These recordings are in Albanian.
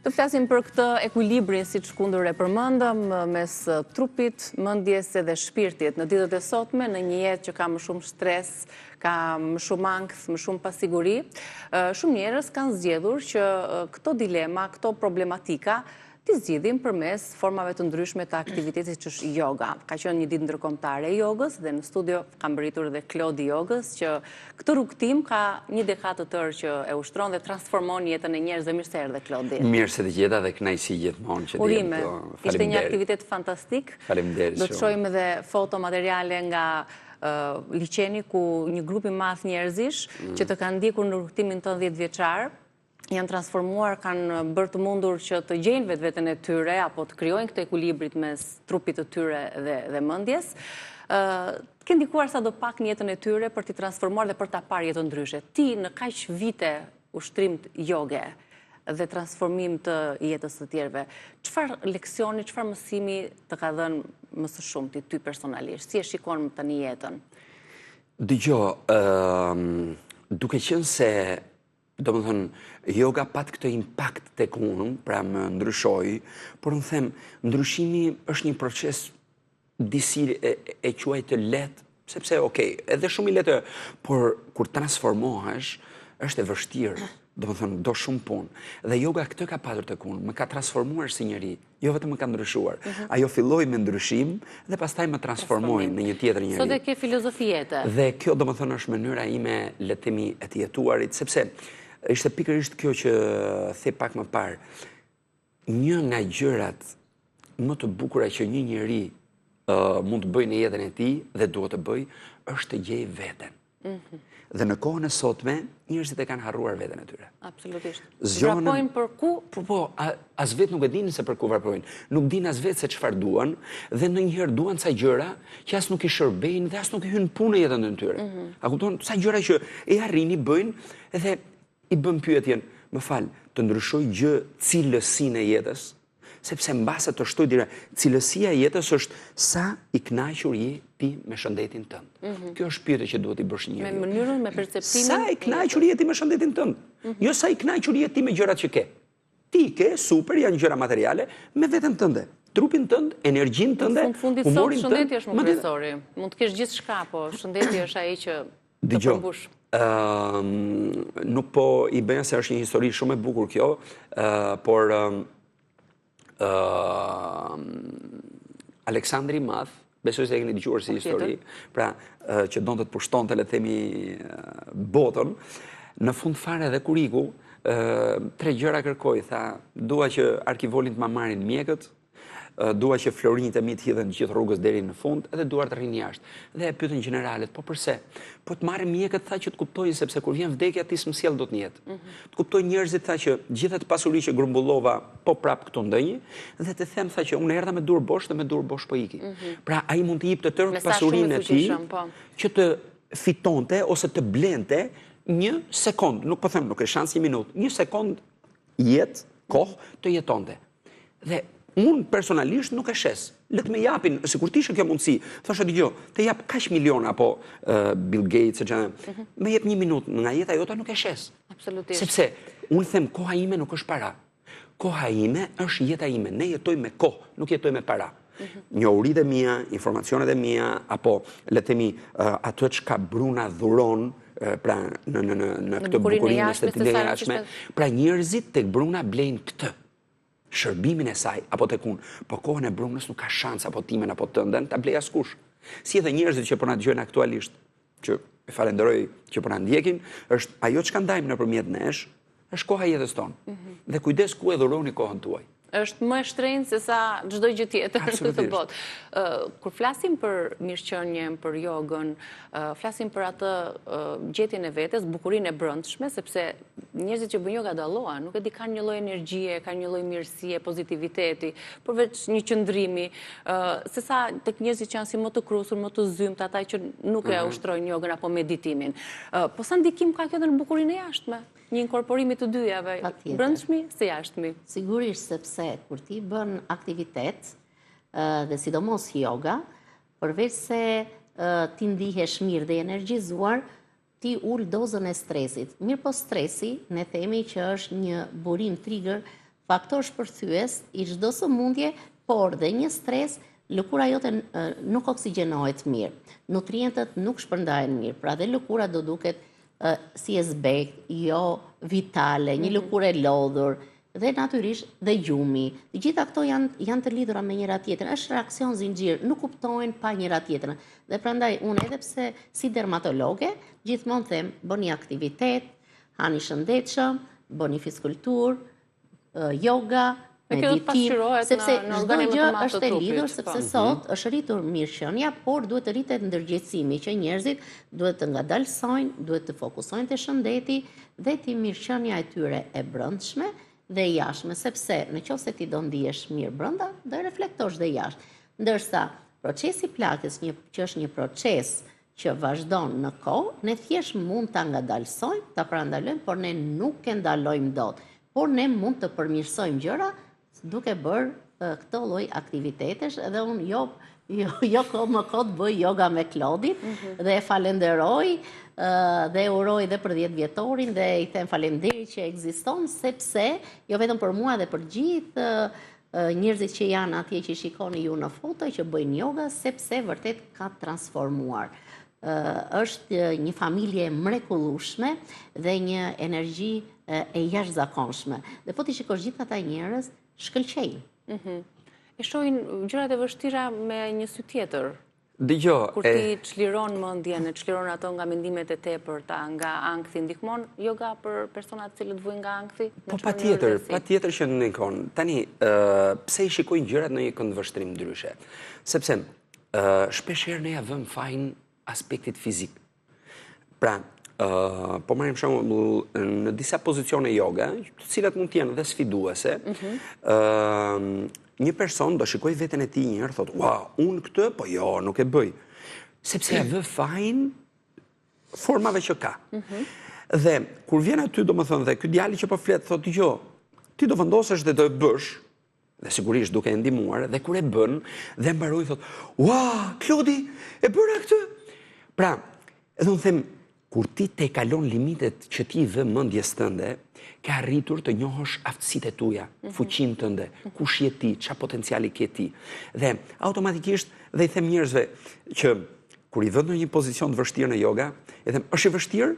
Të flasim për këtë ekuilibrin, siç kundër e përmendëm, mes trupit, mendjes dhe shpirtit. Në ditët e sotme, në një jetë që ka më shumë stres, ka më shumë ankth, më shumë pasiguri, shumë njerëz kanë zgjedhur që këto dilema, këto problematika t'i zgjidhim përmes formave të ndryshme të aktivitetit që është yoga. Ka qenë një ditë ndërkombëtare e jogës dhe në studio kam mbërritur dhe Klodi Jogës, që këtë rrugtim ka një dekadë të tërë që e ushtron dhe transformon jetën e njerëzve. Mirë se erdhe, Klodi. Mirë se të gjeta dhe kënaqësi gjithmonë që urime. Ishte një aktivitet fantastik. Faleminderit. Do të shohim edhe foto materiale nga liçeni ku një grup i madh njerëzish që të kanë ndjekur në rrugtimin tënd 10 vjeçar, janë transformuar, kanë bërë të mundur që të gjejnë vetveten e tyre apo të krijojnë këtë ekuilibrit mes trupit të tyre dhe mendjes. Ke ndikuar sadopak në jetën e tyre për t'i transformuar dhe për ta parë jetën ndryshe. Ti në kaq vite ushtrim të joge dhe transformim të jetës së tjerëve, çfarë leksioni, çfarë mësimi të ka dhënë më së shumti ty personalisht? Si e shikon tani jetën? Dëgjoj, duke qenë se domethënë, yoga pat këtë impakt tek unë, pra më ndryshoi, por unë them, ndryshimi është një proces disi e quaj të lehtë, sepse edhe shumë i lehtë, por kur transformohesh, është e vështirë. Domethënë, do shumë punë. Dhe yoga këtë ka patur tek unë, më ka transformuar si njeri, jo vetëm më ka ndryshuar. Ajo filloi me ndryshim dhe pastaj më transformoi në një tjetër njeri. Sot e ke filozofi jete. Dhe kjo domethënë është mënyra ime, le të themi, e të jetuarit, sepse ishte pikërisht kjo që the pak më parë. Një nga gjërat më të bukura që një njeri mund të bëjë në jetën e tij dhe duhet të bëjë është të gjejë veten. Dhe në kohën e sotme, njerëzit e kanë harruar veten e tyre. Absolutisht. Vrapojnë për ku? Po, as vetë nuk e dinë se për ku vrapojnë. Nuk dinë as vetë se çfarë duan dhe ndonjëherë duan ca gjëra që as nuk i shërbejnë dhe as nuk i hyn punë jetën e tyre. A kupton? Ca gjëra që e arrini bëjnë dhe i bën pyetjen, më fal, të ndryshoj gjë cilësinë e jetës, sepse mbase të shtoj dire, cilësia e jetës është sa i kënaqur je ti me shëndetin tënd. Kjo është pyetje që duhet i bësh njeriu. Me mënyrën, me perceptimin. Sa i kënaqur je ti me shëndetin tënd? Jo sa i kënaqur je ti me gjërat që ke. Ti ke, super, janë gjëra materiale, me veten tënde. Trupin tënd, energjinë tënde, fundit sot shëndeti është më kryesori. Mund të kesh gjithçka, po shëndeti është ai që të përmbush. Nuk po i bëja se është një histori shumë e bukur kjo, por Aleksandri i Madh, besoj se e keni dëgjuar si histori, pra që donte të pushtonte, le të themi, botën, në fund fare dhe kur iku, 3 gjëra kërkoi, tha, dua që arkivolin të ma marrin mjekët, dua që florinjtë e mi të hidhen gjithë rrugës deri në fund, edhe duar të rrinë jashtë. Dhe e pyetën gjeneralet, po përse? Po të marrin mjekët, tha, që të kuptojnë, sepse kur vjen vdekja ti s'më sjell dot në jetë. Të kuptojnë njerëzit, tha, që gjithë atë pasuri që grumbullova po prap këtu ndonjë, dhe të them, tha, që unë erdha me dur bosh dhe me dur bosh po iki. Pra ai mund të jepte tërë pasurinë e tij që të fitonte ose të blente 1 sekond, nuk po them, nuk e shans 1 minutë, 1 sekond jetë, kohë të jetonte. Dhe unë personalisht nuk e shes. Le të më japin, sikur të ishte kjo mundësi. Thosha dëgjoj, të jap kaq miliona apo Bill Gates, më jep 1 minutë nga jeta jote nuk e shes. Absolutisht. Sepse unë them koha ime nuk është para. Koha ime është jeta ime. Ne jetoj me kohë, nuk jetoj me para. Njohuritë e mia, informacionet e mia, apo le të themi ato çka Bruna dhuron, pra në këtë bukurinë estetike të jashtme. Pra njerëzit tek Bruna blejnë këtë. Shërbimin e saj, apo tek unë, po kohën e Brunës nuk ka shans apo timen apo tënden, ta blej askush. Si edhe njerëzit që po na dëgjojnë aktualisht, që e falenderoj që po na ndjekin, është ajo çka ndajmë nëpërmjet nesh, është koha e jetës tonë. Dhe kujdes ku e dhuroni kohën tuaj. Është më e shtrenjtë se sa çdo gjë tjetër në këtë botë. Kur flasim për mirëqenien, për jogën, flasim për atë gjetjen e vetes, bukurinë e brendshme, sepse njerëzit që bëjnë joga dallohen, nuk e di kanë një lloj energjie, kanë një lloj mirësie, pozitiviteti, përveç një qëndrimi, sesa tek njerëzit që janë si më të krusur, më të zymt, ata që nuk e ushtrojnë jogën apo meditimin. Po sa ndikim ka kjo në bukurinë e jashtme? Një inkorporimi të dyjave, brendshmi se jashtmi. Sigurisht, sepse kur ti bën aktivitet dhe sidomos yoga, përveç se ti ndihesh mirë dhe energjizuar, ti ul dozën e stresit. Mirë po stresi, ne themi që është një burim trigger faktor shpërthyes i çdo sëmundje, por dhe një stres, lëkura jote nuk oksigjenohet mirë, nutrientët nuk shpërndahen mirë, pra dhe lëkura do duket si e zbekt, jo vitale, një lëkurë e lodhur, dhe natyrisht dhe gjumi. Të gjitha këto janë të lidhura me njëra tjetrën, është reakcion zinxhir, nuk kuptojnë pa njëra tjetrën. Dhe prandaj unë edhe pse si dermatologe gjithmonë them, bëni aktivitet, hani shëndetshëm, bëni fizkulturë, yoga, meditim, sepse çdo gjë është e lidhur, sepse sot është rritur mirëqenia, por duhet të rritet ndërgjegjësimi që njerëzit duhet të ngadalsojnë, duhet të fokusojnë te shëndeti dhe te mirëqenia e tyre e brendshme dhe jashtme, sepse nëse ti do ndihesh mirë brenda, do reflektosh dhe jashtë. Ndërsa procesi plakës, që është një proces që vazhdon në kohë, ne thjesht mund ta ngadalsojmë, ta parandalojmë, por ne nuk e ndalojmë dot. Por ne mund të përmirësojmë gjëra duke bërë këto lloj aktivitetesh, edhe unë jo më kot bëj yoga me Klodin dhe e falenderoj dhe uroj dhe për 10 vjetorin dhe i them faleminderit që ekziston, sepse jo vetëm për mua dhe për gjithë njerëzit që janë atje që shikoni ju në foto që bëjnë yoga, sepse vërtet ka transformuar. Është një familje mrekullueshme dhe një energji e jashtëzakonshme. Dhe po ti shikosh gjithë ata njerëz shkëlqejnë. E shohin gjërat e vështira me një sy tjetër. Dëgjoj. Kur ti çliron mendjen, çliron ato nga mendimet e tepërta, nga ankthi, ndihmon yoga për personat të cilët vujnë nga ankthi? Po patjetër që ndikon. Tani, pse i shikojnë gjërat në një këndvështrim ndryshe? Sepse shpeshherë ne ja vëmë fajin aspektit fizik. Pra, po marrim shembull në disa pozicione yoga, të cilat mund të jenë dhe sfiduese, një person do shikoj veten e tij një herë, thotë, "Wow, unë këtë, po jo, nuk e bëj." Sepse ja vë fajin formave që ka. Dhe kur vjen aty, domethënë, dhe ky djali që po flet thotë, "Jo, ti do vendosesh dhe do e bësh." Dhe sigurisht duke e ndihmuar, dhe kur e bën, dhe mbaroi thotë, "Wow, Klodi, e bëra këtë." Pra, edhe unë them, kur ti te kalon limitet që ti vë mendjes tënde, ke arritur të njohësh aftësitë e tua, fuqinë tënde, kush je ti, çfarë potenciali ke ti. Dhe automatikisht dhe i them njerëzve që kur i vën në një pozicion të vështirë në yoga, i them, "Është e vështirë?"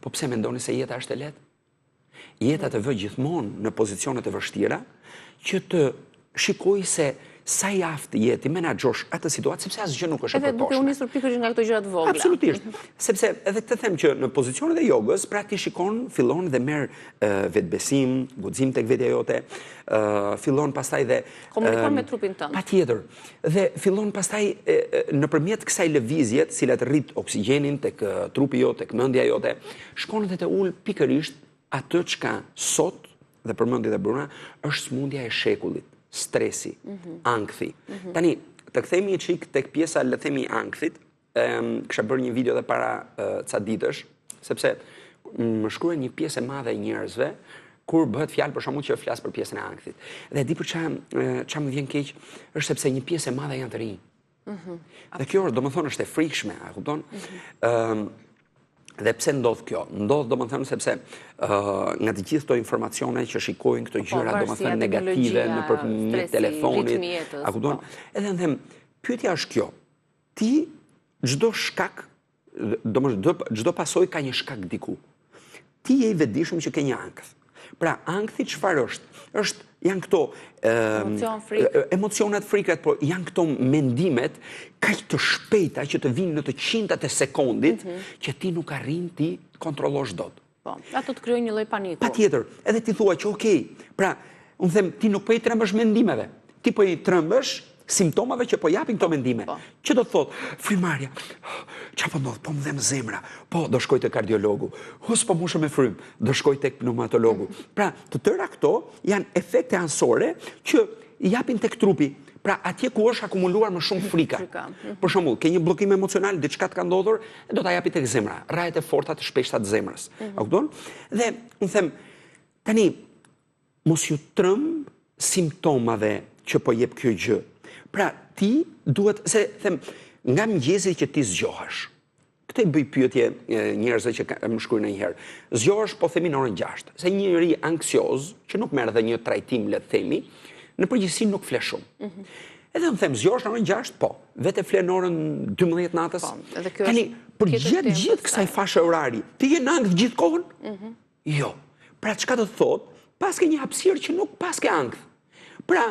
Po pse mendoni se jeta është e lehtë? Jeta të vë gjithmonë në pozicionet e vështira që të shikoj se sa i aftë jeti menaxhosh atë situatë, sepse asgjë nuk është e përposhme. Edhe duke u nisur pikërisht nga këto gjëra të vogla. Absolutisht. Sepse edhe këtë them që në pozicionet e jogës, pra ti shikon, fillon dhe merr vetbesim, guxim tek vetja jote, fillon pastaj dhe komunikon me trupin tënd. Patjetër. Dhe fillon pastaj nëpërmjet kësaj lëvizje, të cilat rrit oksigjenin tek trupi jot, tek mendja jote, shkon dhe të ul pikërisht atë çka sot dhe për mendjet e bruna është smundja e shekullit. Stresi, ankthi. Tani, të kthehemi një çik tek pjesa, le të themi, ankthit. Kisha bërë një video dhe para ca ditësh, sepse më shkruan një pjesë e madhe e njerëzve kur bëhet fjalë për shkakun që flas për pjesën e ankthit. Dhe di për ç'a më vjen keq, është sepse një pjesë e madhe janë të rinj. Dhe kjo, domethënë, është e frikshme, a kupton? Dhe pse ndodh kjo? Ndodh domethënë sepse nga të gjithë këto informacione që shikojnë këto gjëra domethënë negative nëpërmjet telefonit, a kupton? Edhe në them, pyetja është kjo. Ti çdo shkak, domethënë çdo pasojë ka një shkak diku. Ti je i vetëdijshëm që ke një ankth. Pra, ankthi çfarë është? Janë këto emocionet, frikat, por janë këto mendimet kaq të shpejta që të vinë në të qinjtat e sekondit që ti nuk arrin ti kontrollosh dot. Po, ato të krijojnë një lloj paniku. Patjetër, edhe ti thua që okay, pra, unë them ti nuk po i trembësh mendimeve, ti po i trembësh simptomave që po japin këto mendime. Që do të thotë, frymarrja, çfarë po ndodh? Po më dhem zemra, po do shkoj te kardiologu, po mushëm me frym, do shkoj tek pneumatologu. Pra, të tëra këto janë efekte ansore që i japin tek trupi. Pra, atje ku është akumuluar më shumë frika. Për shembull, ke një bllokim emocional, diçka të ka ndodhur, do ta japi tek zemra, rrajet e forta të shpeshta të zemrës. A kupton? Dhe unë them, tani mos ju tremb simptomave që po jep kjo gjë. Pra, ti duhet, se them, nga mëngjesi që ti zgjohesh, Këtë i bëj pyetje njerëzve që më shkruajnë ndonjëherë. Zgjohesh po themi në orën 6. Se një njeri anksioz, që nuk merr edhe një trajtim, le të themi, në përgjithësi nuk fle shumë. Edhe më them, zgjohesh në orën 6, po, vetë fle në orën 12 natës. Tani, për gjithë kësaj fashe orari, ti je në ankth gjithë kohën? Jo. Pra çka do të thotë? Paske një hapësirë që nuk paske ankth. Pra,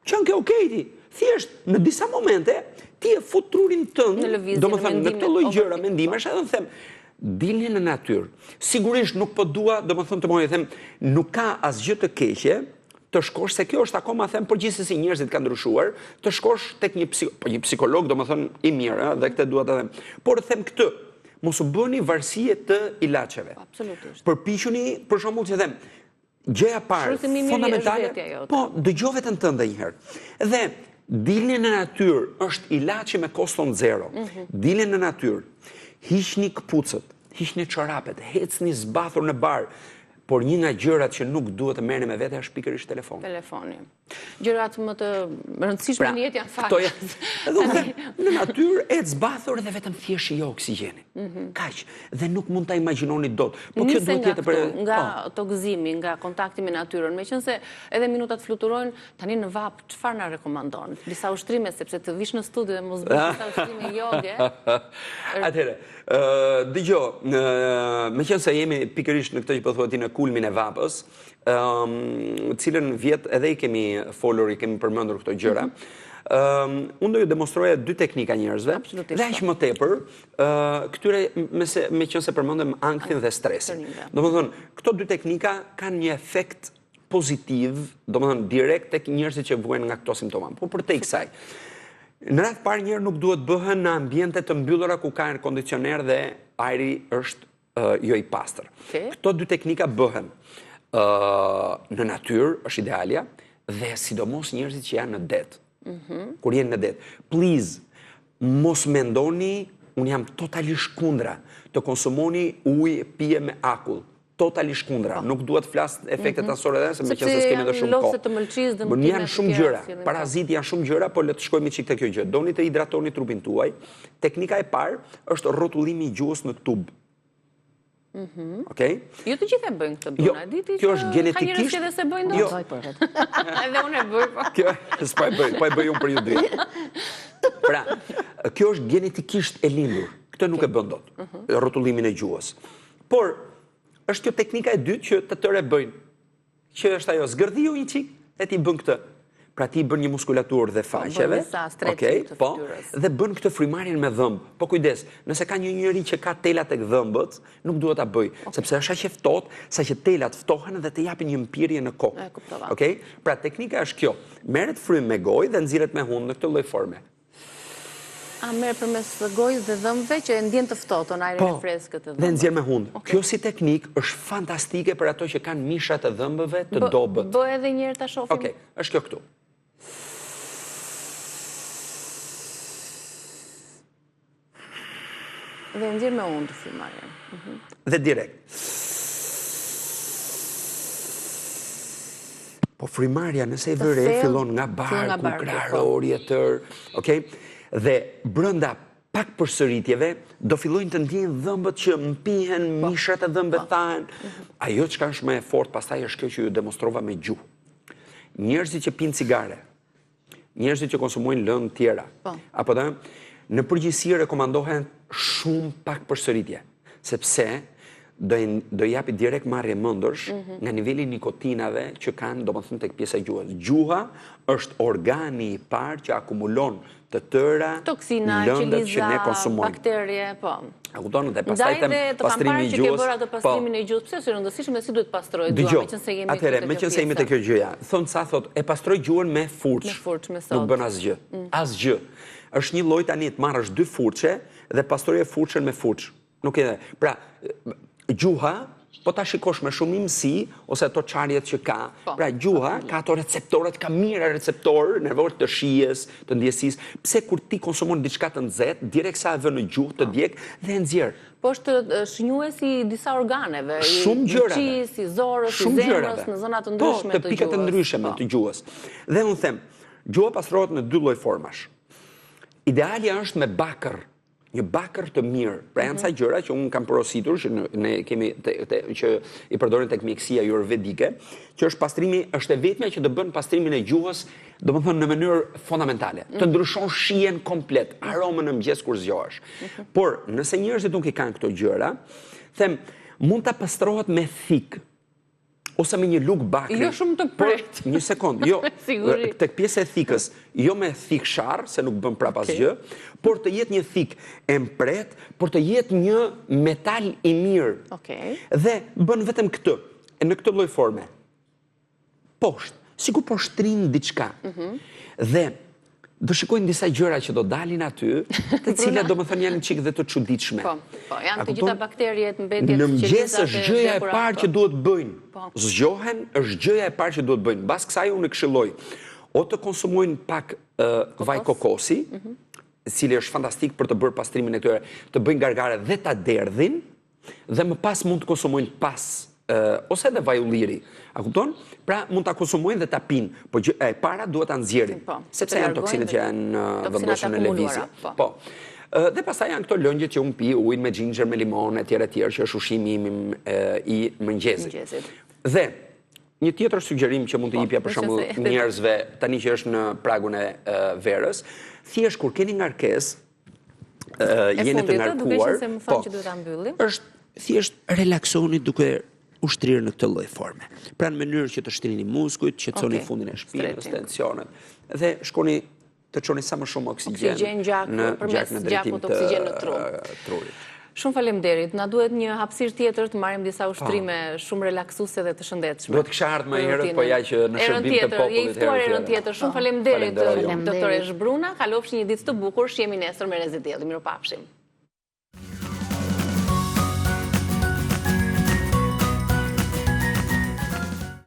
qënë ke okej ti, thjesht në disa momente ti e fut trurin tënd, domethënë në këtë lloj gjëra mendimesh, edhe them, dilni në natyrë. Sigurisht nuk po dua, domethënë të them, nuk ka asgjë të keqe të shkosh, se kjo është akoma them, përgjithësi njerëzit kanë ndryshuar, të shkosh tek një psikolog, domethënë i mirë, dhe këtë dua të them. Por them këtë, mos u bëni varësie të ilaçeve. Absolutisht. Përpiquni, për shembull, që them, gjëja parë, fundamentale, po, dëgjove të ndë njëherë. Dhe dilni në natyrë, është ilaçi me koston zero. Dilni në natyrë, hiqni këpucët, hiqni çorapet, hecni zbathur në bar. Por një nga gjërat që nuk duhet të merrni me vete është pikërisht telefoni. Telefoni. Gjërat më të rëndësishme në jetë janë fakt. Në natyrë e zbathur dhe vetëm thjesht jo oksigjenin. Kaq. Dhe nuk mund ta imagjinoni dot. Po kjo duhet jetë për nga tokëzimi, nga kontakti me natyrën. Meqense edhe minutat fluturojnë, tani në vap çfarë na rekomandon? Disa ushtrime, sepse të vish në studio dhe mos bësh disa ushtrime joge. Atëherë, dëgjoj, meqense jemi pikërisht në këtë që po thuat ti në kulmin e vapës, cilën vjet edhe i kemi folur, i kemi përmendur këto gjëra. Unë do ju demonstroja dy teknika njerëzve, dhe aq më tepër, këtyre meqense përmendëm ankthin dhe stresin. Domethënë, këto dy teknika kanë një efekt pozitiv, domethënë direkt tek njerëzit që vuajnë nga këto simptoma. Po përtej kësaj, në radhë parë njerë nuk duhet bëhen në ambiente të mbyllura ku ka air kondicioner dhe ajri është jo i pastër. Këto dy teknika bëhen në natyrë, është idealja, dhe sidomos njerëzit që janë në det. Kur jenë në det. Please, mos mendoni, unë jam totalisht kundra të konsumoni ujë pije me akull. Totalisht kundra. Nuk duhet flas efektet asore dhe, se me qëse s'kemi dhe shumë kohë. Janë shumë gjëra, parazit janë shumë gjëra, por le të shkojmë qik të kjo gjë. Doni të hidratoni trupin tuaj. Teknika e parë është rrotullimi i gjuhës në tub. Jo të gjithë e bëjnë këtë bëna. Kjo është genetikisht... Ka njërës që dhe se bëjnë do? Edhe unë e bëj, po. Kjo e bëj unë për ju dy. Pra, kjo është genetikisht e lindur. Këtë nuk e bën dot, rrotullimin e gjuhës. Por, është kjo teknika e dytë që të tërë e bëjnë. Që është ajo, zgërdhiu një qik, e ti bën këtë. Pra ti bën një muskulaturë dhe faqeve, dhe bën këtë frymarrjen me dhëmbë. Po kujdes, nëse ka një njeri që ka telat tek dhëmbët, nuk duhet ta bëj, sepse është aq e ftohtë sa që telat ftohen dhe të japin një mpirje në kokë. Pra teknika është kjo, merret frym me gojë dhe nxirret me hund në këtë lloj forme. A merr përmes gojës dhe dhëmbëve që e ndjen të ftohtë ajrin e freskët të dhëmbëve. Dhe nxjerr me hund. Kjo si teknik është fantastike për ato që kanë mishat e dhëmbëve të dobët. Bëj edhe një herë ta shohim. Okej, është kjo këtu. Dhe nxjerr me hund frymarrjen. Dhe direkt. Po frymarrja nëse e vëre fillon nga barku, krahërori e tërë, okay? Dhe brenda pak përsëritjeve do fillojnë të ndjejnë dhëmbët që mpihen, mishat e dhëmbëve thahen. Ajo çka është më e fortë pastaj është kjo që ju demonstrova me gjuhë. Njerëzit që pinë cigare, njerëzit që konsumojnë lëndë tjera, apo da, në përgjithësi rekomandohen shumë pak përsëritje, sepse do japi direkt marrje mendësh nga niveli nikotinave që kanë, domethënë tek pjesa e gjuhës. Gjuha është organi i parë që akumulon të tëra toksina, lëndët që ne konsumojmë. Bakterie, po. A kupton, dhe pastaj them pastrimin e gjuhës. Ndaj dhe të kam parë që ke bërë atë pastrimin e gjuhës, pse është rëndësishme si duhet pastrojë gjuha, meqense jemi te kjo gjëja. Thot e pastroj gjuhën me furçë. Nuk bën asgjë. Asgjë. Është një lloj tani të marrësh dy furçe dhe pastroje furçën me furçë. Nuk e. Pra, gjuha, po ta shikosh me shumë imësi, ose ato çarjet që ka, pra gjuha ka ato receptorët, ka mira receptorë, nervorë të shijes, të ndjesisë. Pse kur ti konsumon diçka të nxehtë, direkt sa e vën në gjuhë të djeg dhe e nxjerr. Po është shënjuesi i disa organeve, shumë gjërave, si zorës, si zemrës, në zona të ndryshme të gjuhës. Po, të pikat të ndryshme të gjuhës. Dhe unë them, gjuha pastrohet në dy lloj formash. Idealja është me bakër, një bakër të mirë. Pra janë ca gjëra që unë kam porositur, që ne kemi që i përdorin tek mjekësia ayurvedike, që është pastrimi, është e vetmja që të bën pastrimin e gjuhës, domethënë në mënyrë fondamentale. Të ndryshon shijen komplet, aromën në mëngjes kur zgjohesh. Por nëse njerëzit nuk i kanë këto gjëra, them, mund ta pastrohet me thik ose me një lugë bakri. Jo shumë të pret. Një sekond, jo, tek pjesa e thikës, jo me thik sharr, se nuk bën prap asgjë, por të jetë një thik e mpret, por të jetë një metal i mirë. Dhe bën vetëm këtë, në këtë lloj forme. Poshtë, sikur po shtrin diçka. Dhe do shikojnë disa gjëra që do dalin aty, të cilat domethënë janë çik dhe të çuditshme. Po, janë të gjitha bakteriet mbetjet. Në mëngjes është gjëja e parë që duhet bëjnë. Zgjohen, është gjëja e parë që duhet bëjnë. Mbas kësaj unë këshilloj o të konsumojnë pak vaj kokosi, i cili është fantastik për të bërë pastrimin e këtyre, të bëjnë gargare dhe ta derdhin, dhe më pas mund të konsumojnë ose edhe vaj ulliri. A kupton? Pra mund ta konsumojnë dhe ta pinë, po e para duhet ta nxjerrin, sepse janë toksinet që janë vendoshur në lëvizje. Po. Dhe pastaj janë këto lëngjet që unë pi, ujin me ginger, me limon, etj, që është ushqimi im i mëngjesit. Dhe një tjetër sugjerim që mund të jepja për shembull njerëzve tani që është në pragun e verës, thjesht kur keni ngarkesë, jeni të ngarkuar, është thjesht relaksoni duke ushtrirë në këtë lloj forme. Pra në mënyrë që të shtrini muskujt, që të qetësoni fundin e shpinës, tensionet, dhe shkoni të çoni sa më shumë oksigjen në drejtim të trurit. Shumë faleminderit. Na duhet një hapësirë tjetër të marrim disa ushtrime shumë relaksuese dhe të shëndetshme. Duhet kisha ardhur më herët, po ja që në shërbim të popullit herën tjetër. Shumë faleminderit doktore Zhbruna. Kalofshi një ditë të bukur, shihemi nesër me Rezidelli. Mirupafshim.